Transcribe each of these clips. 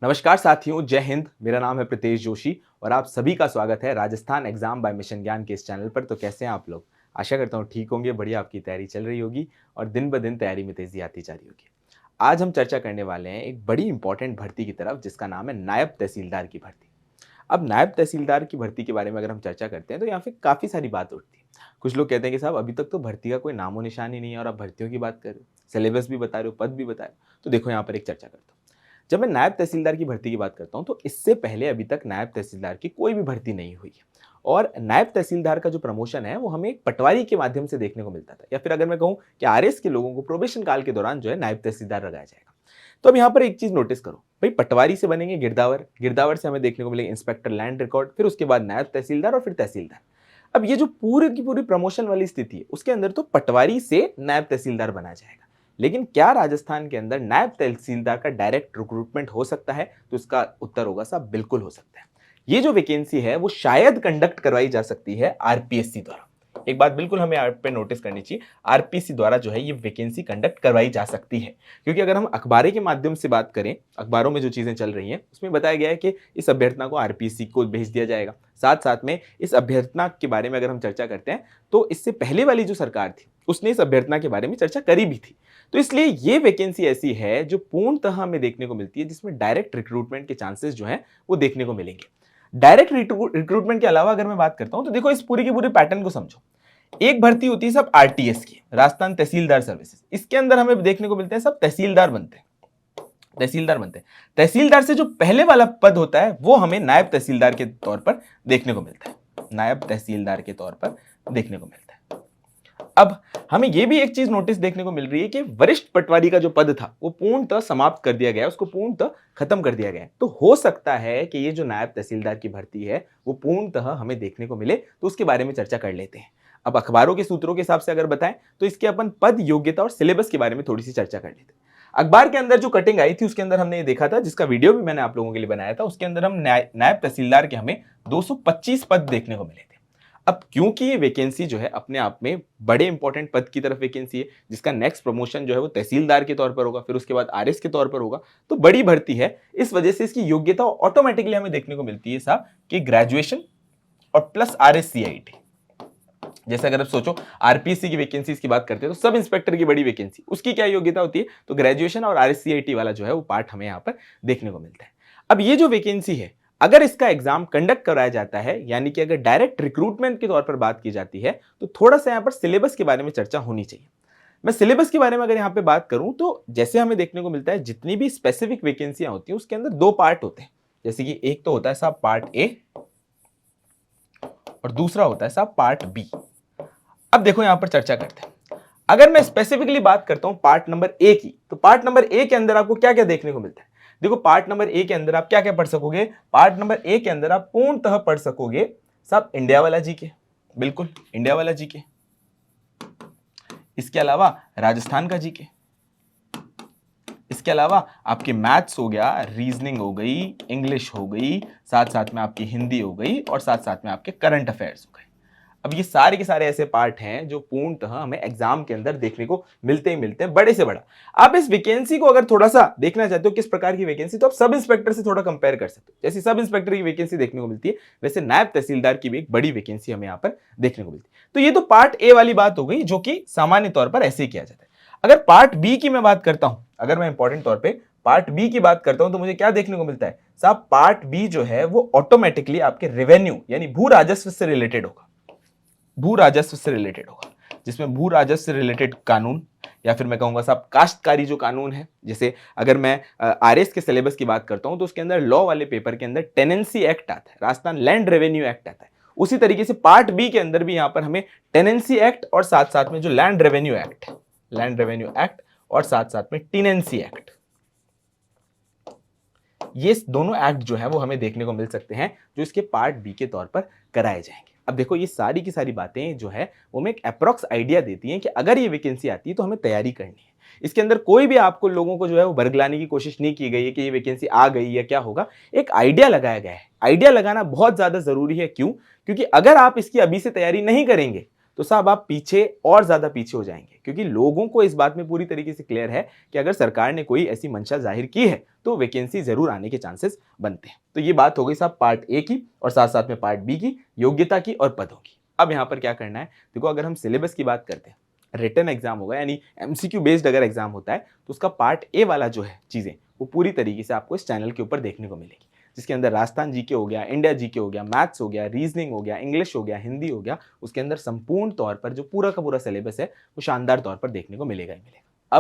नमस्कार साथियों, जय हिंद। मेरा नाम है प्रीतेश जोशी और आप सभी का स्वागत है राजस्थान एग्जाम बाय मिशन ज्ञान के इस चैनल पर। तो कैसे हैं आप लोग? आशा करता हूँ ठीक होंगे, बढ़िया आपकी तैयारी चल रही होगी और दिन ब दिन तैयारी में तेजी आती जा रही होगी। आज हम चर्चा करने वाले हैं एक बड़ी इंपॉर्टेंट भर्ती की तरफ, जिसका नाम है नायब तहसीलदार की भर्ती। अब नायब तहसीलदार की भर्ती के बारे में अगर हम चर्चा करते हैं तो यहाँ पे काफ़ी सारी बात उठती है। कुछ लोग कहते हैं कि साहब अभी तक तो भर्ती का कोई नामो निशान ही नहीं है और आप भर्तियों की बात कर रहे हो, सिलेबस भी बता रहे हो, पद भी बता रहे हो। तो देखो यहाँ पर एक चर्चा करता हूँ। जब मैं नायब तहसीलदार की भर्ती की बात करता हूँ तो इससे पहले अभी तक नायब तहसीलदार की कोई भी भर्ती नहीं हुई है। और नायब तहसीलदार का जो प्रमोशन है वो हमें एक पटवारी के माध्यम से देखने को मिलता था, या फिर अगर मैं कहूँ कि आरएस के लोगों को प्रोबेशन काल के दौरान जो है नायब तहसीलदार लगाया जाएगा। तो अब यहाँ पर एक चीज नोटिस करो भाई, पटवारी से बनेंगे गिरदावर, गिरदावर से हमें देखने को मिलेगा इंस्पेक्टर लैंड रिकॉर्ड, फिर उसके बाद नायब तहसीलदार और फिर तहसीलदार। अब ये जो पूरी की पूरी प्रमोशन वाली स्थिति है उसके अंदर तो पटवारी से नायब तहसीलदार बनाया जाएगा। लेकिन क्या राजस्थान के अंदर नायब तहसीलदार का डायरेक्ट रिक्रूटमेंट हो सकता है? तो इसका उत्तर होगा साहब बिल्कुल हो सकता है। ये जो वैकेंसी है वो शायद कंडक्ट करवाई जा सकती है आरपीएससी द्वारा। एक बात बिल्कुल हमें यहाँ पे नोटिस करनी चाहिए, आरपीएससी द्वारा जो है ये वैकेंसी कंडक्ट करवाई जा सकती है। क्योंकि अगर हम अखबारे के माध्यम से बात करें, अखबारों में जो चीजें चल रही हैं उसमें बताया गया है कि इस अभ्यर्थना को आरपीएससी को भेज दिया जाएगा। साथ साथ में इस अभ्यर्थना के बारे में अगर हम चर्चा करते हैं तो इससे पहले वाली जो सरकार थी उसने इस अभ्यर्थना के बारे में चर्चा करी भी थी। तो इसलिए ये वैकेंसी ऐसी है जो पूर्णतः हमें देखने को मिलती है, जिसमें डायरेक्ट रिक्रूटमेंट के चांसेस जो है वो देखने को मिलेंगे। डायरेक्ट रिक्रूटमेंट के अलावा अगर मैं बात करता हूं तो देखो इस पूरी की पूरी पैटर्न को समझो। एक भर्ती होती है सब आरटीएस की, राजस्थान तहसीलदार सर्विसेज। इसके अंदर हमें देखने को मिलते हैं सब तहसीलदार बनते हैं, तहसीलदार बनते हैं। तहसीलदार से जो पहले वाला पद होता है वो हमें नायब तहसीलदार के तौर पर देखने को मिलता है, नायब तहसीलदार के तौर पर देखने को मिलता है। अब हमें यह भी एक चीज नोटिस देखने को मिल रही है कि वरिष्ठ पटवारी का जो पद था वो पूर्णतः समाप्त कर दिया गया, उसको पूर्णतः खत्म कर दिया गया। तो हो सकता है कि ये जो नायब तहसीलदार की भर्ती है वो पूर्णतः हमें देखने को मिले, तो उसके बारे में चर्चा कर लेते हैं। अब अखबारों के सूत्रों के हिसाब से अगर बताएं तो इसके अपन पद, योग्यता और सिलेबस के बारे में थोड़ी सी चर्चा कर लेते हैं। अखबार के अंदर जो कटिंग आई थी उसके अंदर हमने ये देखा था, जिसका वीडियो भी मैंने आप लोगों के लिए बनाया था, उसके अंदर हम नायब तहसीलदार के हमें 225 पद देखने को मिले थे। अब क्योंकि ये वैकेंसी जो है अपने आप में बड़े इंपॉर्टेंट पद की तरफ वैकेंसी है, जिसका नेक्स्ट प्रमोशन जो है वो तहसीलदार के तौर पर होगा, फिर उसके बाद आरएस के तौर पर होगा, तो बड़ी भर्ती है। इस वजह से इसकी योग्यता ऑटोमेटिकली हमें देखने को मिलती है साहब कि ग्रेजुएशन और प्लस आरएस सीआईटी। जैसे अगर आप सोचो आरपीएससी की वैकेंसी की बात करते हैं तो सब इंस्पेक्टर की बड़ी वैकेंसी, उसकी क्या योग्यता होती है? तो ग्रेजुएशन और आरएससीआईटी वाला जो है वो पार्ट हमें यहाँ पर देखने को मिलता है। अब ये जो वैकेंसी है, अगर इसका एग्जाम कंडक्ट कराया जाता है, यानी कि अगर डायरेक्ट रिक्रूटमेंट के तौर पर बात की जाती है, तो थोड़ा सा यहाँ पर सिलेबस के बारे में चर्चा होनी चाहिए। मैं सिलेबस के बारे में अगर यहाँ पे बात करूं तो जैसे हमें देखने को मिलता है जितनी भी स्पेसिफिक वैकेंसियां होती हैं उसके अंदर दो पार्ट होते हैं। जैसे कि एक तो होता है साहब पार्ट ए और दूसरा होता है साहब पार्ट बी। अब देखो यहां पर चर्चा करते हैं। अगर मैं स्पेसिफिकली बात करता हूं पार्ट नंबर ए की, तो पार्ट नंबर ए के अंदर आपको क्या क्या देखने को मिलता है? देखो पार्ट नंबर ए के अंदर आप क्या क्या पढ़ सकोगे? पार्ट नंबर ए के अंदर आप पूर्णतः पढ़ सकोगे सब इंडिया वाला जीके, बिल्कुल इंडिया वाला जीके। इसके अलावा राजस्थान का जीके, इसके अलावा आपके मैथ्स हो गया, रीजनिंग हो गई, इंग्लिश हो गई, साथ साथ में आपकी हिंदी हो गई और साथ साथ में आपके करंट अफेयर्स हो गए। अब ये सारे के सारे ऐसे पार्ट हैं जो पूर्णतः हमें एग्जाम के अंदर देखने को मिलते ही मिलते हैं, बड़े से बड़ा। आप इस वैकेंसी को अगर थोड़ा सा देखना चाहते हो किस प्रकार की वैकेंसी, तो आप सब इंस्पेक्टर से थोड़ा कंपेयर कर सकते हो। जैसे सब इंस्पेक्टर की वैकेंसी देखने को मिलती है, वैसे नायब तहसीलदार की भी एक बड़ी वैकेंसी हमें यहाँ पर देखने को मिलती है। तो ये तो पार्ट ए वाली बात हो गई, जो कि सामान्य तौर पर ऐसे ही किया जाता है। अगर पार्ट बी की मैं बात करता हूं, अगर मैं इंपॉर्टेंट तौर पर पार्ट बी की बात करता हूं तो मुझे क्या देखने को मिलता है साहब? पार्ट बी जो है वो ऑटोमेटिकली आपके रेवेन्यू यानी भू राजस्व से रिलेटेड होगा, भू राजस्व से रिलेटेड होगा, जिसमें भू राजस्व से रिलेटेड कानून, या फिर मैं कहूंगा साहब काश्तकारी जो कानून है। जैसे अगर मैं आरएस के सिलेबस की बात करता हूं तो उसके अंदर लॉ वाले पेपर के अंदर टेनेंसी एक्ट आता है, राजस्थान लैंड रेवेन्यू एक्ट आता है। उसी तरीके से पार्ट बी के अंदर भी यहां पर हमें टेनेंसी एक्ट और साथ साथ में जो लैंड रेवेन्यू एक्ट है, लैंड रेवेन्यू एक्ट और साथ साथ में टेनेंसी एक्ट, ये दोनों एक्ट जो है वो हमें देखने को मिल सकते हैं, जो इसके पार्ट बी के तौर पर कराए जाएंगे। अब देखो ये सारी की सारी बातें जो है वो हमें एक अप्रॉक्स आइडिया देती हैं कि अगर ये वैकेंसी आती है तो हमें तैयारी करनी है। इसके अंदर कोई भी आपको लोगों को जो है वो बरगलाने की कोशिश नहीं की गई है कि ये वैकेंसी आ गई या क्या होगा। एक आइडिया लगाया गया है। आइडिया लगाना बहुत ज्यादा जरूरी है। क्यों? क्योंकि अगर आप इसकी अभी से तैयारी नहीं करेंगे तो साहब आप पीछे और ज़्यादा पीछे हो जाएंगे, क्योंकि लोगों को इस बात में पूरी तरीके से क्लियर है कि अगर सरकार ने कोई ऐसी मंशा जाहिर की है तो वैकेंसी ज़रूर आने के चांसेस बनते हैं। तो ये बात हो गई साहब पार्ट ए की, और साथ साथ में पार्ट बी की, योग्यता की और पदों की। अब यहाँ पर क्या करना है, देखो अगर हम सिलेबस की बात करते हैं, रिटन एग्जाम होगा यानी एमसीक्यू बेस्ड अगर एग्जाम होता है तो उसका पार्ट ए वाला जो है चीज़ें वो पूरी तरीके से आपको इस चैनल के ऊपर देखने को मिलेगी, जिसके अंदर राजस्थान जीके हो गया, इंडिया जीके हो गया, मैथ्स हो गया, रीजनिंग हो गया, इंग्लिश हो गया, हिंदी हो गया। उसके अंदर संपूर्ण तौर पर जो पूरा का पूरा सिलेबस है वो शानदार तौर पर देखने को मिलेगा ही मिलेगा।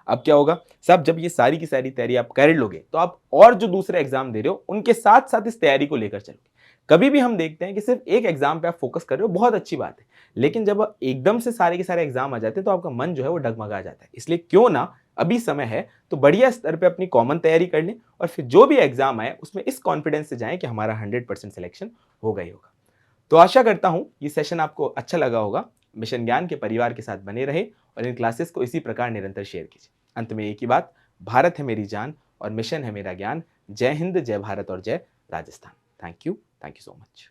अब क्या होगा साहब, जब ये सारी की सारी तैयारी आप कर लोगे तो आप और जो दूसरे एग्जाम दे रहे हो उनके साथ साथ इस तैयारी को लेकर चलोगे। कभी भी हम देखते हैं कि सिर्फ एक एग्जाम पे आप फोकस कर रहे हो, बहुत अच्छी बात है, लेकिन जब एकदम से सारे के सारे एग्जाम आ जाते हैं तो आपका मन जो है वो डगमगा जाता है। इसलिए क्यों ना अभी समय है तो बढ़िया स्तर पे अपनी कॉमन तैयारी कर लें, और फिर जो भी एग्जाम आए उसमें इस कॉन्फिडेंस से जाएं कि हमारा 100% सिलेक्शन होगा ही होगा। तो आशा करता हूं ये सेशन आपको अच्छा लगा होगा। मिशन ज्ञान के परिवार के साथ बने रहे और इन क्लासेस को इसी प्रकार निरंतर शेयर कीजिए। अंत में एक ही बात, भारत है मेरी जान और मिशन है मेरा ज्ञान। जय हिंद, जय भारत और जय Rajasthan. Thank you so much.